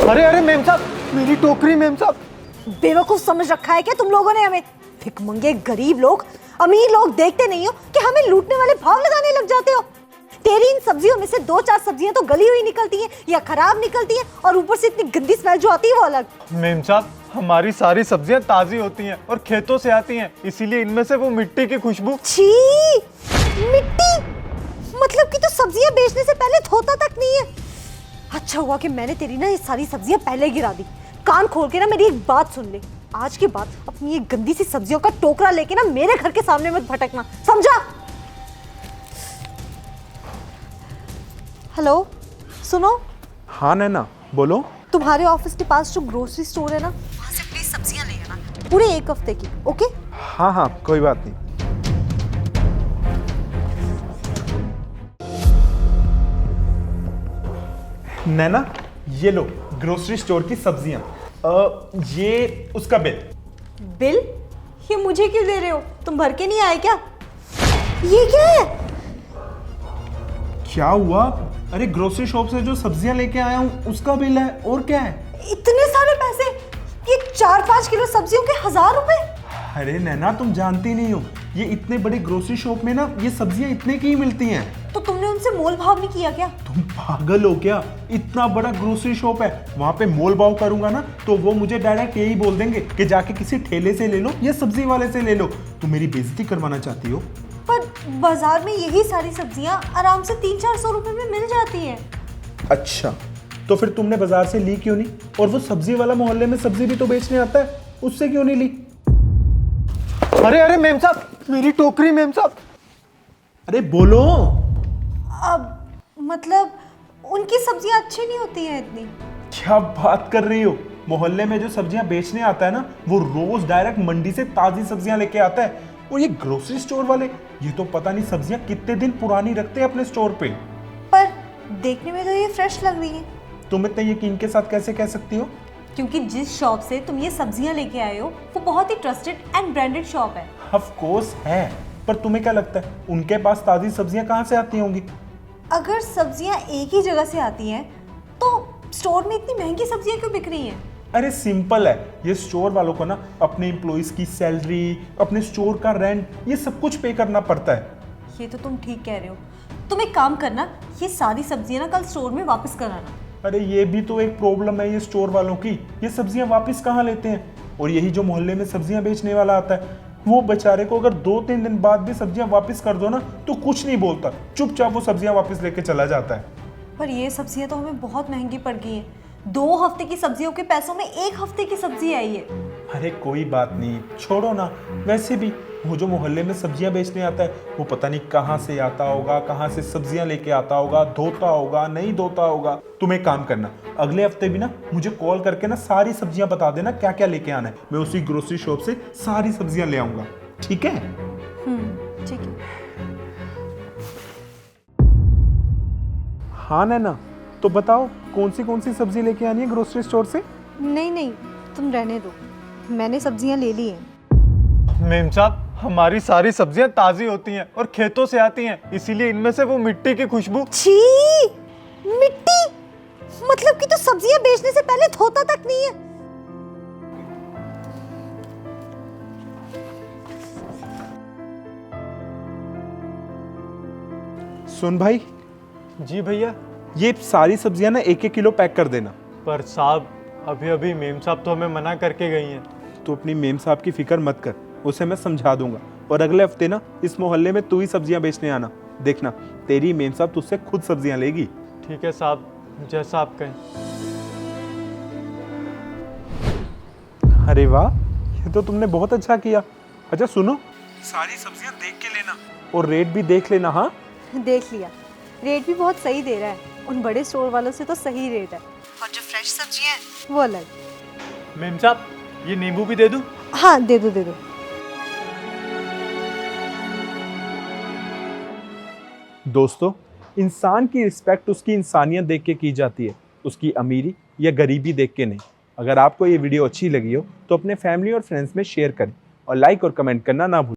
अरे अरे मेम साहब, मेरी टोकरी मेम साहब। बेवकूफ समझ रखा है क्या तुम लोगों ने हमें? भिखमंगे गरीब लोग, अमीर लोग देखते नहीं हो कि हमें लूटने वाले भाव लगाने लग जाते हो। तेरी इन सब्जियों में से 2-4 सब्जियां तो गली हुई निकलती हैं या खराब निकलती हैं, और ऊपर से इतनी गंदी स्मेल जो आती है वो अलग। मेम साहब, हमारी सारी सब्जियां ताजी होती हैं और खेतों से आती हैं, इसीलिए इनमें से वो मिट्टी की खुशबू। छी, मिट्टी मतलब कि तो सब्जियां बेचने से पहले धोता तक नहीं है। अच्छा हुआ कि मैंने तेरी ना ये सारी सब्जियां पहले गिरा दी। कान खोल के ना मेरी एक बात सुन ले, आज के बाद अपनी ये गंदी सी सब्जियों का टोकरा लेके ना मेरे घर के सामने मत भटकना, समझा? हेलो, सुनो। हाँ नैना बोलो। तुम्हारे ऑफिस के पास जो ग्रोसरी स्टोर है ना, वहां से प्लीज सब्जियां ले आना, पूरे 1 हफ्ते की। ओके? हाँ हाँ कोई बात नहीं। नैना ये लो ग्रोसरी स्टोर की सब्जियां। ये उसका बिल। बिल? ये मुझे क्यों दे रहे हो? तुम भर के नहीं आए क्या? ये क्या है? क्या हुआ? अरे ग्रोसरी शॉप से जो सब्जियां लेके आया हूँ उसका बिल है, और क्या है? इतने सारे पैसे? ये 4-5 किलो सब्जियों के 1000 रुपए? अरे नैना तुम जानती नहीं हो, ये इतने बड़े ग्रोसरी शॉप में ना ये सब्जियां इतने की ही मिलती हैं। तो तुमने उनसे मोल भाव नहीं किया क्या? तुम पागल हो क्या? इतना बड़ा ग्रोसरी शॉप है, वहां पे मोल भाव करूंगा ना तो वो मुझे डायरेक्ट यही बोल देंगे कि जाके किसी ठेले से ले लो या सब्जी वाले से ले लो। तुम मेरी बेइज्जती करवाना चाहती हो? पर बाजार में यही सारी सब्जियां आराम से 300-400 रुपए में मिल जाती हैं। अच्छा, तो फिर तुमने बाजार से ली क्यों नहीं? और वो सब्जी वाला मोहल्ले में सब्जी भी तो बेचने आता है, उससे क्यों नहीं ली? अरे अरे मेम साहब, मेरी टोकरी मेम साहब। अरे बोलो। अब मतलब उनकी सब्जियां अच्छी नहीं होती हैं इतनी। क्या बात कर रही हो? मोहल्ले में जो सब्जियां बेचने आता है ना, वो रोज डायरेक्ट मंडी से ताजी सब्जियां लेके आता है। और ये ग्रोसरी स्टोर वाले, ये तो पता नहीं सब्जियां कितने दिन पुरानी रखते हैं अपने स्टोर पे। पर देखने में तो ये फ्रेश लग रही है। तुम इतने यकीन के साथ कैसे कह सकती हो? क्योंकि जिस शॉप से तुम ये सब्जियां लेके आए हो वो बहुत ही ट्रस्टेड एंड ब्रांडेड शॉप है। ऑफ कोर्स है, पर तुम्हें क्या लगता है उनके पास ताजी सब्जियां कहाँ से आती होंगी? अगर सब्जियां एक ही जगह से आती हैं तो स्टोर में इतनी महंगी सब्जियां क्यों बिक रही हैं? अरे सिंपल है, ये स्टोर वालों को ना अपने एम्प्लॉइज की सैलरी, अपने स्टोर का रेंट, ये सब कुछ पे करना पड़ता है। ये तो तुम ठीक कह रहे हो। तुम एक काम करना, ये सारी सब्जियां ना कल स्टोर में वापस कराना। अरे ये भी तो एक प्रॉब्लम है ये स्टोर वालों की, ये सब्जियां वापस कहाँ लेते हैं? और यही जो मोहल्ले में सब्जियां बेचने वाला आता है, वो बेचारे को अगर 2-3 दिन बाद भी सब्जियां वापस कर दो ना तो कुछ नहीं बोलता, चुपचाप वो सब्जियां वापस लेके चला जाता है। पर ये सब्जियां तो हमें बहुत महंगी पड़ गई हैं। 2 हफ्ते की सब्जियों के पैसों में 1 हफ्ते की सब्जी आई है। अरे कोई बात नहीं, छोड़ो ना। वैसे भी वो जो मोहल्ले में सब्जियां बेचने आता है, वो पता नहीं कहाँ से आता होगा, कहाँ से सब्जियां लेके आता होगा, धोता होगा नहीं धोता होगा। तुम एक काम करना, अगले हफ्ते भी ना मुझे कॉल करके ना सारी सब्जियां बता देना क्या क्या लेके आना है। मैं उसी ग्रोसरी शॉप से सारी सब्जियां ले आऊंगा, ठीक है? ठीक है। हाँ नैना, तो बताओ कौन सी सब्जी लेके आनी है ग्रोसरी स्टोर से? नहीं, तुम रहने दो, मैंने सब्जियां ले ली हैं। मेम साहब, हमारी सारी सब्जियां ताजी होती हैं और खेतों से आती हैं, इसीलिए इनमें से वो मिट्टी की खुशबू। छी, मिट्टी मतलब कि तो सब्जियां बेचने से पहले धोता तक नहीं है। सुन भाई। जी भैया। ये सारी सब्जियां ना 1-1 किलो पैक कर देना। पर साहब, अभी अभी मेम साहब तो हमें मना करके गई हैं। तो अपनी मेम साहब की फिक्र मत कर, उसे मैं समझा दूंगा। और अगले हफ्ते ना इस मोहल्ले में तू ही सब्जियां बेचने आना, देखना तेरी मेम साहब तुझसे खुद सब्जियां लेगी। ठीक है साहब, जैसा आप कहें। अरे वाह, ये तो तुमने बहुत अच्छा किया। अच्छा सुनो, सारी सब्जियां देख के लेना और रेट भी देख लेना। हाँ देख लिया, रेट भी बहुत सही दे रहा है। उन बड़े स्टोर वालों से तो सही रेट है, और जो फ्रेश सब्जियां हैं वो अलग। मेम साहब, ये नींबू भी दे दूं? हाँ दे दो। दोस्तों, इंसान की रिस्पेक्ट उसकी इंसानियत देख के की जाती है, उसकी अमीरी या गरीबी देख के नहीं। अगर आपको ये वीडियो अच्छी लगी हो तो अपने फैमिली और फ्रेंड्स में शेयर करें और लाइक और कमेंट करना ना भूलें।